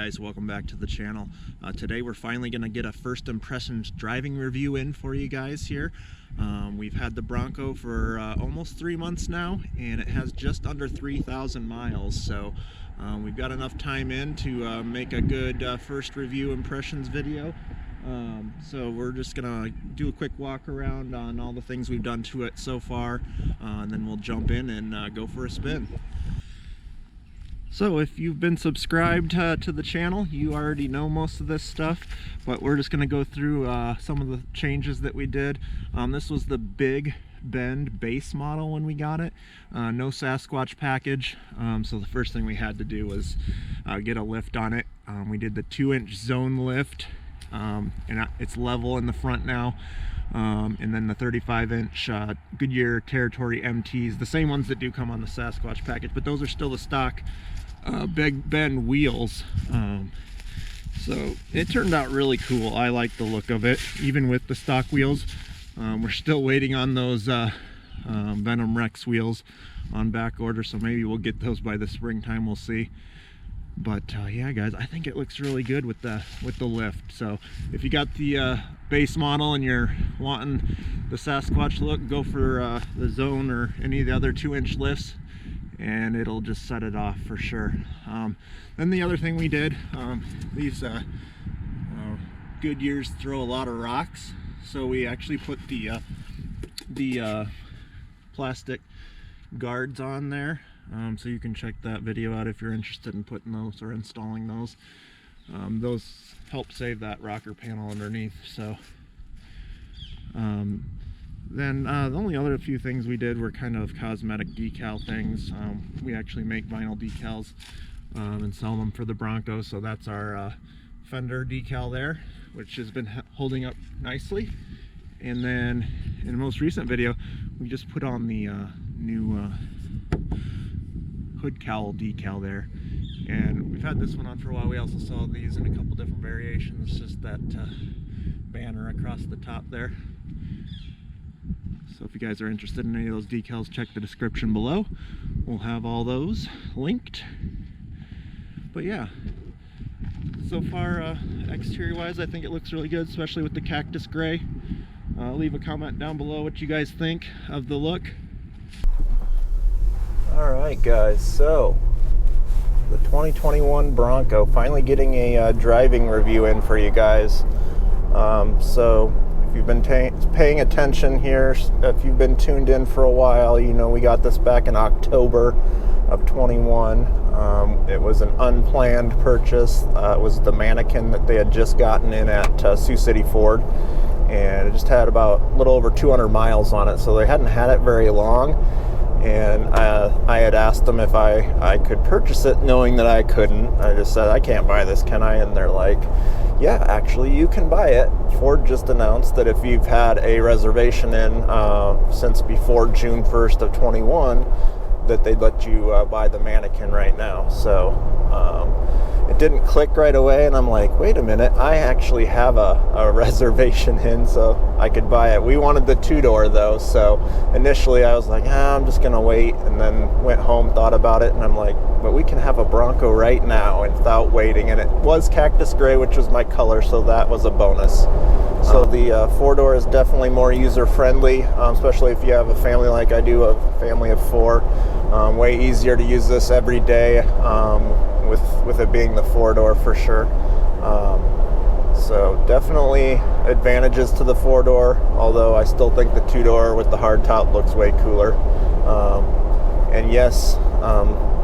guys, welcome back to the channel. Today we're finally going to get a first impressions driving review in for you guys here. We've had the Bronco for almost 3 months now, and it has just under 3,000 miles, so we've got enough time in to make a good first review impressions video. So we're just gonna do a quick walk around on all the things we've done to it so far, and then we'll jump in and go for a spin. So if you've been subscribed to the channel, you already know most of this stuff, but we're just going to go through some of the changes that we did. This was the Big Bend base model when we got it. No Sasquatch package, so the first thing we had to do was get a lift on it. We did the 2-inch Zone lift, and it's level in the front now. And then the 35-inch Goodyear Territory MTs, the same ones that do come on the Sasquatch package, but those are still the stock Big Bend wheels. So it turned out really cool. I like the look of it, even with the stock wheels. We're still waiting on those Venom Rex wheels on back order, so maybe we'll get those by the springtime, we'll see. But yeah guys, I think it looks really good with the lift. So if you got the base model and you're wanting the Sasquatch look, go for the Zone or any of the other 2-inch lifts, and it'll just set it off for sure. Then the other thing we did, these Goodyears throw a lot of rocks, so we actually put the plastic guards on there. So you can check that video out if you're interested in putting those or installing those. Those help save that rocker panel underneath. So then the only other few things we did were kind of cosmetic decal things. We actually make vinyl decals and sell them for the Bronco. So that's our Fender decal there, which has been holding up nicely. And then in the most recent video, we just put on the new hood cowl decal there, and we've had this one on for a while. We also saw these in a couple different variations, just that banner across the top there. So if you guys are interested in any of those decals, check the description below. We'll have all those linked. But yeah, so far exterior wise, I think it looks really good, especially with the cactus gray. Leave a comment down below what you guys think of the look. Alright guys, so the 2021 Bronco, finally getting a driving review in for you guys. So if you've been paying attention here, if you've been tuned in for a while, you know we got this back in October of 21. It was an unplanned purchase. It was the mannequin that they had just gotten in at Sioux City Ford, and it just had about a little over 200 miles on it, so they hadn't had it very long. And I had asked them if I could purchase it, knowing that I couldn't. I just said, I can't buy this, can I? And they're like, yeah, actually you can buy it. Ford just announced that if you've had a reservation in since before June 1st of 21, that they'd let you buy the mannequin right now. So it didn't click right away, and I'm like, wait a minute, I actually have a reservation in, so I could buy it. We wanted the 2-door though, so initially I was like, I'm just gonna wait, and then went home, thought about it, and I'm like, but we can have a Bronco right now and without waiting. And it was cactus gray, which was my color, so that was a bonus. So the 4-door is definitely more user-friendly, especially if you have a family like I do, a family of 4. Way easier to use this every day, with it being the 4-door for sure. So definitely advantages to the 4-door, although I still think the 2-door with the hard top looks way cooler. And yes,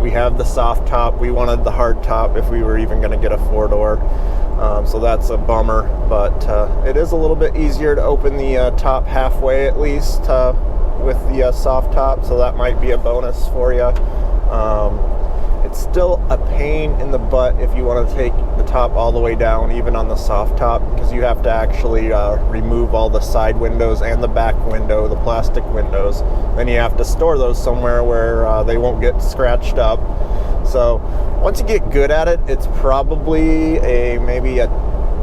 we have the soft top. We wanted the hard top if we were even going to get a 4-door. So that's a bummer, but it is a little bit easier to open the top halfway at least with the soft top, so that might be a bonus for you. It's still a pain in the butt if you want to take the top all the way down, even on the soft top, because you have to actually remove all the side windows and the back window, the plastic windows. Then you have to store those somewhere where they won't get scratched up. So once you get good at it, it's probably maybe a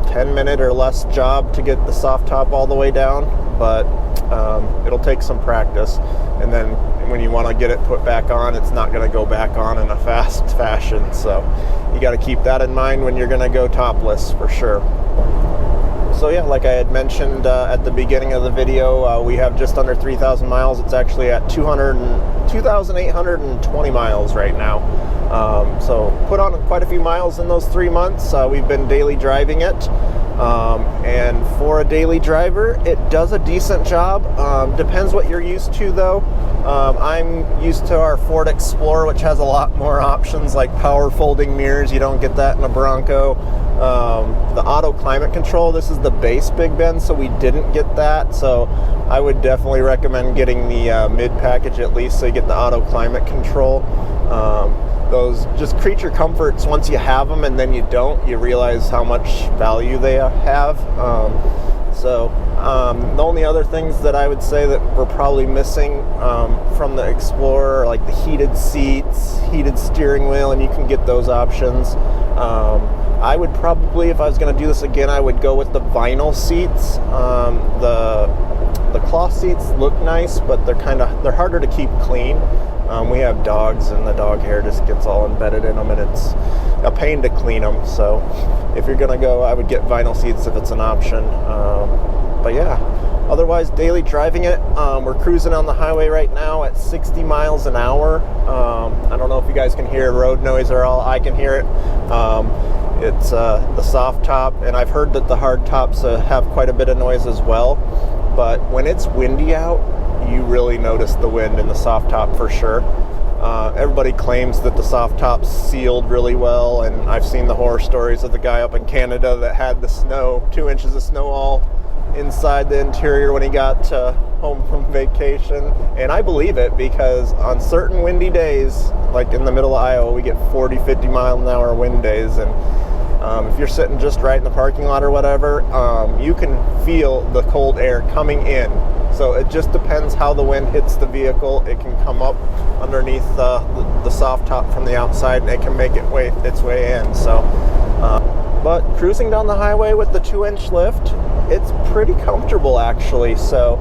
10-minute or less job to get the soft top all the way down, but It'll take some practice, and then when you want to get it put back on, it's not going to go back on in a fast fashion. So you got to keep that in mind when you're going to go topless for sure. So yeah, like I had mentioned at the beginning of the video, we have just under 3,000 miles. It's actually at 2,820 miles right now. So put on quite a few miles in those 3 months. We've been daily driving it. And for a daily driver, it does a decent job. Depends what you're used to though. I'm used to our Ford Explorer, which has a lot more options like power folding mirrors. You don't get that in a Bronco. The auto climate control, this is the base Big Ben, so we didn't get that. So I would definitely recommend getting the mid package at least, so you get the auto climate control. Those just creature comforts, once you have them and then you don't, you realize how much value they have. The only other things that I would say that we're probably missing from the Explorer are like the heated seats, heated steering wheel, and you can get those options. I would probably, if I was going to do this again, I would go with the vinyl seats. The cloth seats look nice, but they're harder to keep clean. We have dogs, and the dog hair just gets all embedded in them, and it's a pain to clean them. So if you're gonna go, I would get vinyl seats if it's an option. But yeah, otherwise daily driving it, we're cruising on the highway right now at 60 miles an hour. I don't know if you guys can hear road noise or all. I can hear it. It's the soft top, and I've heard that the hard tops have quite a bit of noise as well. But when it's windy out, you really notice the wind in the soft top for sure. Everybody claims that the soft top's sealed really well, and I've seen the horror stories of the guy up in Canada that had the snow, 2 inches of snow all inside the interior when he got home from vacation. And I believe it, because on certain windy days, like in the middle of Iowa, we get 40, 50 mile an hour wind days, and if you're sitting just right in the parking lot or whatever, you can feel the cold air coming in. So it just depends how the wind hits the vehicle. It can come up underneath the soft top from the outside, and it can make its way in. So, but cruising down the highway with the 2-inch lift, it's pretty comfortable actually. So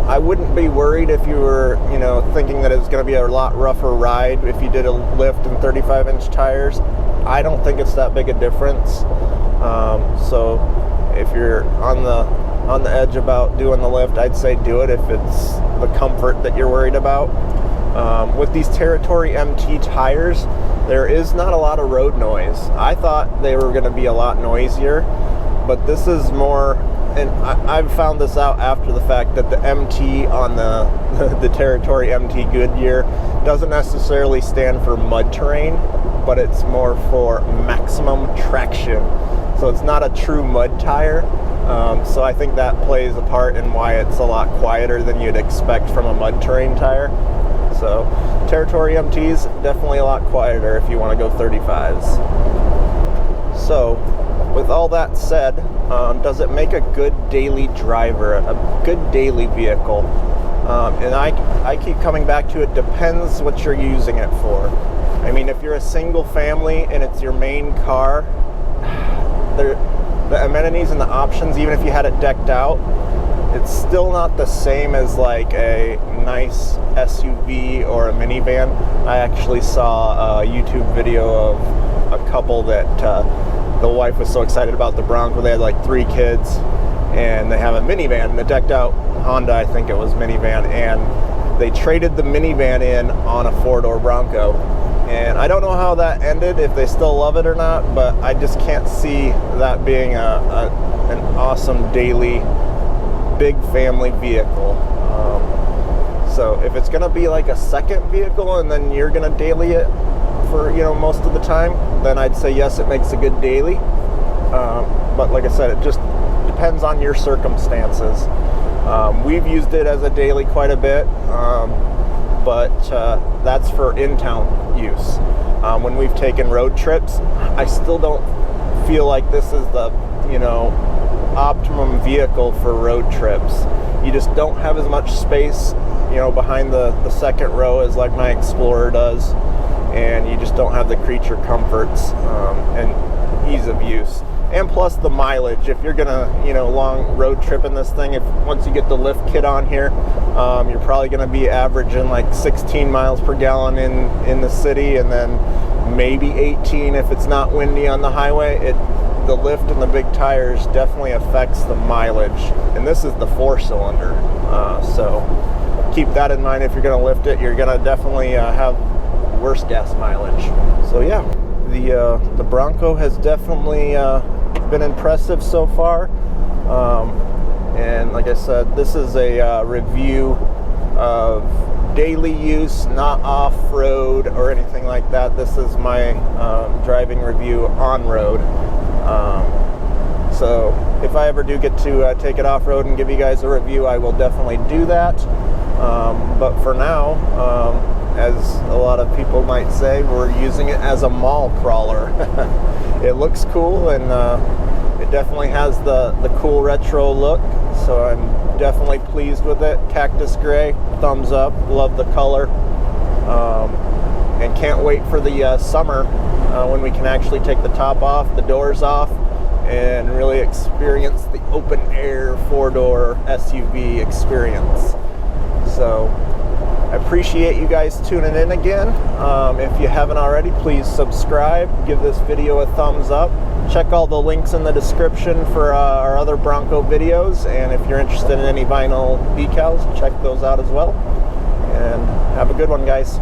I wouldn't be worried if you were, thinking that it's going to be a lot rougher ride if you did a lift in 35-inch tires. I don't think it's that big a difference. So if you're on the edge about doing the lift, I'd say do it if it's the comfort that you're worried about. With these Territory MT tires, there is not a lot of road noise. I thought they were going to be a lot noisier, but this is more, and I've found this out after the fact, that the MT on the Territory MT Goodyear doesn't necessarily stand for mud terrain, but it's more for maximum traction. So it's not a true mud tire. So I think that plays a part in why it's a lot quieter than you'd expect from a mud terrain tire. So Territory MT's definitely a lot quieter if you want to go 35s. So with all that said, does it make a good daily driver, a good daily vehicle? And I keep coming back to it depends what you're using it for. I mean, if you're a single family and it's your main car, the amenities and the options, even if you had it decked out, it's still not the same as like a nice SUV or a minivan. I actually saw a YouTube video of a couple that the wife was so excited about the Bronco. They had like 3 kids, and they have a minivan, the decked out Honda, I think it was minivan, and they traded the minivan in on a 4-door Bronco. And I don't know how that ended, if they still love it or not, but I just can't see that being an awesome daily big family vehicle. So if it's going to be like a second vehicle and then you're going to daily it for most of the time, then I'd say yes, it makes a good daily. But like I said, it just depends on your circumstances. We've used it as a daily quite a bit. But that's for in-town use. When we've taken road trips, I still don't feel like this is the, optimum vehicle for road trips. You just don't have as much space, behind the second row as like my Explorer does, and you just don't have the creature comforts and ease of use. and plus the mileage. If you're gonna, long road trip in this thing, once you get the lift kit on here, you're probably gonna be averaging like 16 miles per gallon in the city, and then maybe 18 if it's not windy on the highway. The lift and the big tires definitely affects the mileage, and this is the 4-cylinder, so keep that in mind. If you're going to lift it, you're going to definitely have worse gas mileage. So yeah, the Bronco has definitely been impressive so far, and like I said, this is a review of daily use, not off-road or anything like that. This is my driving review on-road. So if I ever do get to take it off-road and give you guys a review, I will definitely do that. But for now, as a lot of people might say, we're using it as a mall crawler. It looks cool, and it definitely has the cool retro look, so I'm definitely pleased with it. Cactus gray, thumbs up, love the color, and can't wait for the summer when we can actually take the top off, the doors off, and really experience the open air 4-door SUV experience. So I appreciate you guys tuning in again. If you haven't already, please subscribe, give this video a thumbs up. Check all the links in the description for our other Bronco videos, and if you're interested in any vinyl decals, check those out as well. And have a good one, guys.